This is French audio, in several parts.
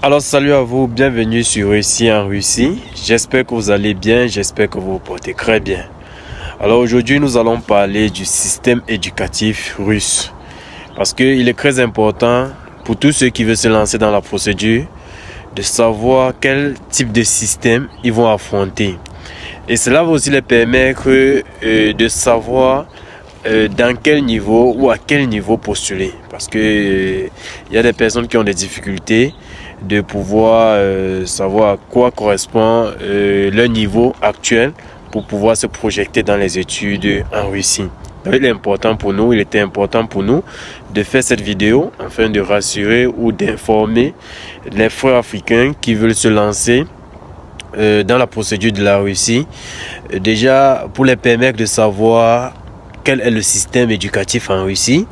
Alors salut à vous, bienvenue sur Réussi en Russie. J'espère que vous allez bien, j'espère que vous vous portez très bien. Alors aujourd'hui nous allons parler du système éducatif russe. Parce qu'il est très important pour tous ceux qui veulent se lancer dans la procédure de savoir quel type de système ils vont affronter. Et cela va aussi les permettre de savoir dans quel niveau ou à quel niveau postuler. Parce que il y a des personnes qui ont des difficultés de pouvoir savoir à quoi correspond leur niveau actuel pour pouvoir se projeter dans les études en Russie. Donc, il était important pour nous de faire cette vidéo afin de rassurer ou d'informer les frères africains qui veulent se lancer dans la procédure de la Russie. Déjà, pour les permettre de savoir quel est le système éducatif en Russie,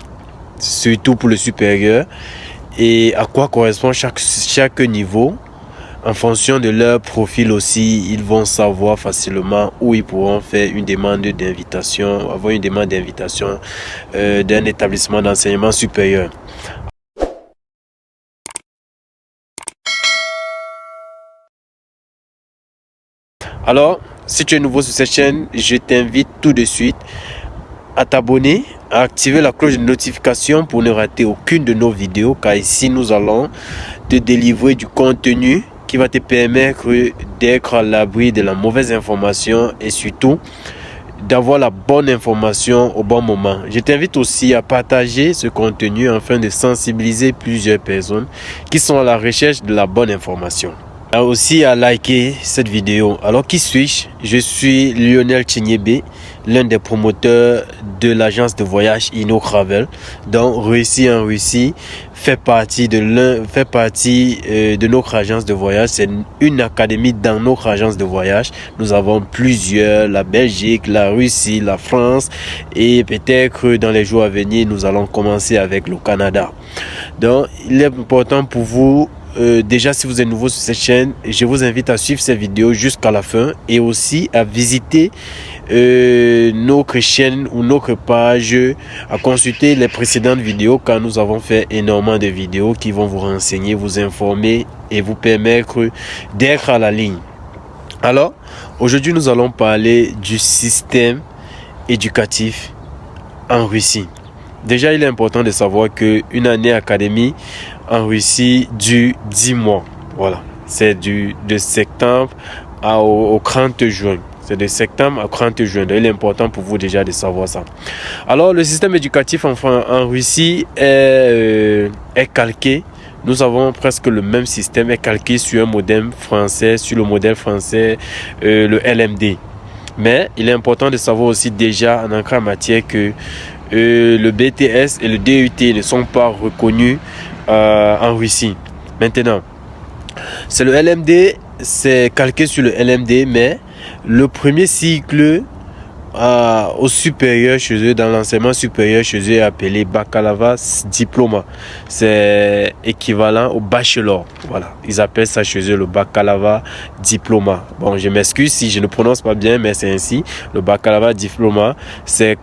surtout pour le supérieur, et à quoi correspond chaque niveau. En fonction de leur profil aussi, ils vont savoir facilement où ils pourront faire une demande d'invitation, avoir une demande d'invitation d'un établissement d'enseignement supérieur. Alors, si tu es nouveau sur cette chaîne, je t'invite tout de suite à t'abonner, à activer la cloche de notification pour ne rater aucune de nos vidéos, car ici nous allons te délivrer du contenu qui va te permettre d'être à l'abri de la mauvaise information et surtout d'avoir la bonne information au bon moment. Je t'invite aussi à partager ce contenu afin de sensibiliser plusieurs personnes qui sont à la recherche de la bonne information. Aussi à liker cette vidéo. Alors qui suis-je? Je suis Lionel Chinyebe, l'un des promoteurs de l'agence de voyage InnoTravel, dont Réussi en Russie fait partie de notre agence de voyage. C'est une académie dans notre agence de voyage. Nous avons plusieurs, la Belgique, la Russie, la France, et peut-être dans les jours à venir, nous allons commencer avec le Canada. Donc, il est important pour vous. Déjà, si vous êtes nouveau sur cette chaîne, je vous invite à suivre cette vidéo jusqu'à la fin et aussi à visiter notre chaîne ou notre page, à consulter les précédentes vidéos, car nous avons fait énormément de vidéos qui vont vous renseigner, vous informer et vous permettre d'être à la ligne. Alors, aujourd'hui, nous allons parler du système éducatif en Russie. Déjà, il est important de savoir qu'une année académique en Russie dure 10 mois. Voilà, c'est de septembre au 30 juin. C'est de septembre à 30 juin. Donc, il est important pour vous déjà de savoir ça. Alors, le système éducatif en Russie est calqué. Nous avons presque le même système, est calqué sur le modèle français, le LMD. Mais il est important de savoir aussi déjà en entrée en matière que le BTS et le DUT ne sont pas reconnus en Russie. Maintenant, c'est le LMD, c'est calqué sur le LMD, mais le premier cycle au supérieur chez eux, dans l'enseignement supérieur chez eux, est appelé baccalauréat diplôme. C'est équivalent au bachelor. Voilà, ils appellent ça chez eux le baccalauréat diplôme. Bon, je m'excuse si je ne prononce pas bien, mais c'est ainsi. Le baccalauréat diplôme, c'est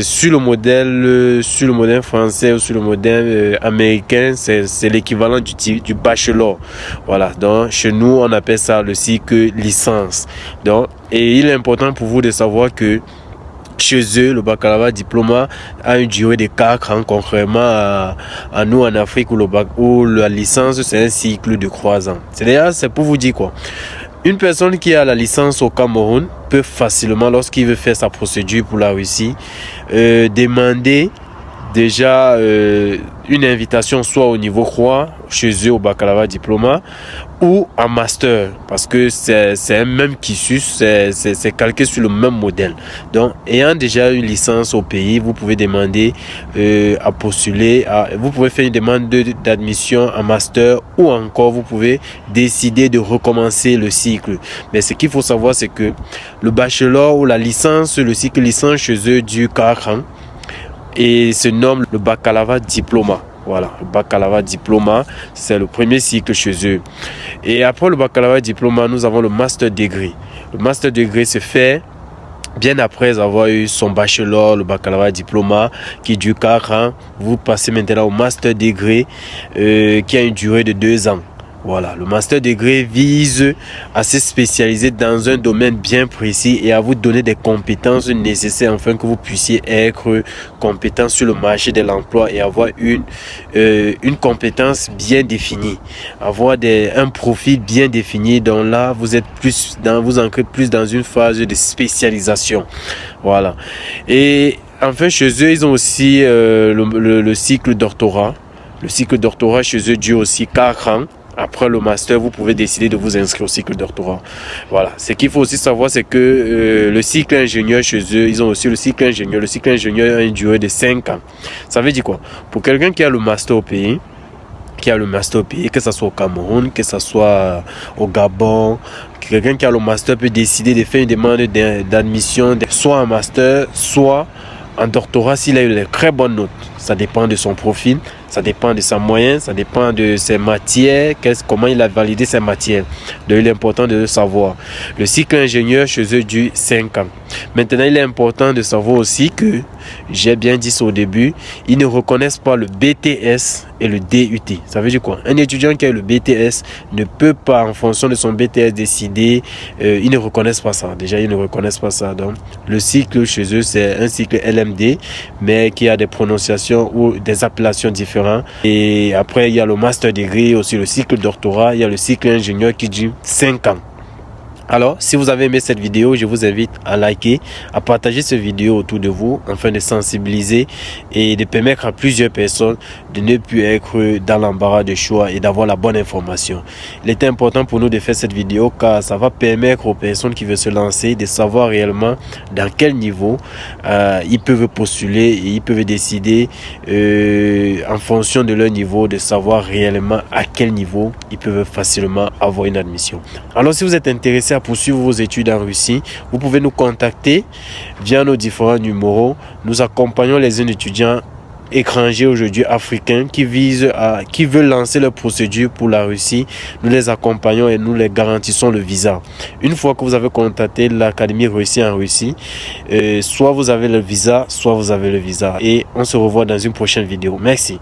sur le modèle français ou sur le modèle américain, c'est l'équivalent du bachelor. Voilà, donc chez nous on appelle ça le cycle licence. Donc, et il est important pour vous de savoir que chez eux, le baccalauréat diplôme a une durée de 4 ans, contrairement à nous en Afrique où la licence c'est un cycle de 3 ans. C'est pour vous dire quoi. Une personne qui a la licence au Cameroun peut facilement, lorsqu'il veut faire sa procédure pour la Russie, demander déjà une invitation soit au niveau 3 chez eux au baccalauréat diplôme ou en master, parce que c'est un même cursus, c'est calqué sur le même modèle. Donc, ayant déjà une licence au pays, vous pouvez demander à postuler, vous pouvez faire une demande d'admission en master, ou encore vous pouvez décider de recommencer le cycle. Mais ce qu'il faut savoir, c'est que le bachelor ou la licence, le cycle licence chez eux dure 4 ans et se nomme le baccalauréat diplôme. Voilà, le baccalauréat diplôme, c'est le premier cycle chez eux. Et après le baccalauréat diplôme, nous avons le master degree. Le master degree se fait bien après avoir eu son bachelor, le baccalauréat diplôme qui dure 4 ans. Vous passez maintenant au master degree qui a une durée de 2 ans. Voilà, le master degré vise à se spécialiser dans un domaine bien précis et à vous donner des compétences nécessaires afin que vous puissiez être compétent sur le marché de l'emploi et avoir une compétence bien définie, avoir un profil bien défini. Donc là, vous ancrez plus dans une phase de spécialisation. Voilà. Et enfin, chez eux, ils ont aussi le cycle doctorat. Le cycle doctorat chez eux dure aussi 4 ans. Après le master, vous pouvez décider de vous inscrire au cycle doctorat. Voilà. Ce qu'il faut aussi savoir, c'est que le cycle ingénieur chez eux, ils ont aussi le cycle ingénieur. Le cycle ingénieur a une durée de 5 ans. Ça veut dire quoi? Pour quelqu'un qui a le master au pays, que ce soit au Cameroun, que ce soit au Gabon, quelqu'un qui a le master peut décider de faire une demande d'admission, soit en master, soit en doctorat s'il a eu de très bonnes notes. Ça dépend de son profil, ça dépend de sa moyenne, ça dépend de ses matières, comment il a validé ses matières. Donc il est important de le savoir. Le cycle ingénieur chez eux dure 5 ans. Maintenant, il est important de savoir aussi que, j'ai bien dit ça au début, ils ne reconnaissent pas le BTS et le DUT. Ça veut dire quoi? Un étudiant qui a le BTS ne peut pas, en fonction de son BTS, décider. Ils ne reconnaissent pas ça. Déjà, ils ne reconnaissent pas ça. Donc, le cycle chez eux, c'est un cycle LMD, mais qui a des prononciations ou des appellations différentes. Et après, il y a le master degree, aussi le cycle doctorat, il y a le cycle ingénieur qui dure 5 ans. Alors, si vous avez aimé cette vidéo, je vous invite à liker, à partager cette vidéo autour de vous, afin de sensibiliser et de permettre à plusieurs personnes de ne plus être dans l'embarras de choix et d'avoir la bonne information. Il est important pour nous de faire cette vidéo car ça va permettre aux personnes qui veulent se lancer de savoir réellement dans quel niveau ils peuvent postuler et ils peuvent décider en fonction de leur niveau de savoir réellement à quel niveau ils peuvent facilement avoir une admission. Alors, si vous êtes intéressé à poursuivre vos études en Russie, vous pouvez nous contacter via nos différents numéros. Nous accompagnons les jeunes étudiants étrangers aujourd'hui africains qui veulent lancer leur procédure pour la Russie. Nous les accompagnons et nous les garantissons le visa. Une fois que vous avez contacté l'Académie Russie en Russie, soit vous avez le visa, soit vous avez le visa. Et on se revoit dans une prochaine vidéo. Merci.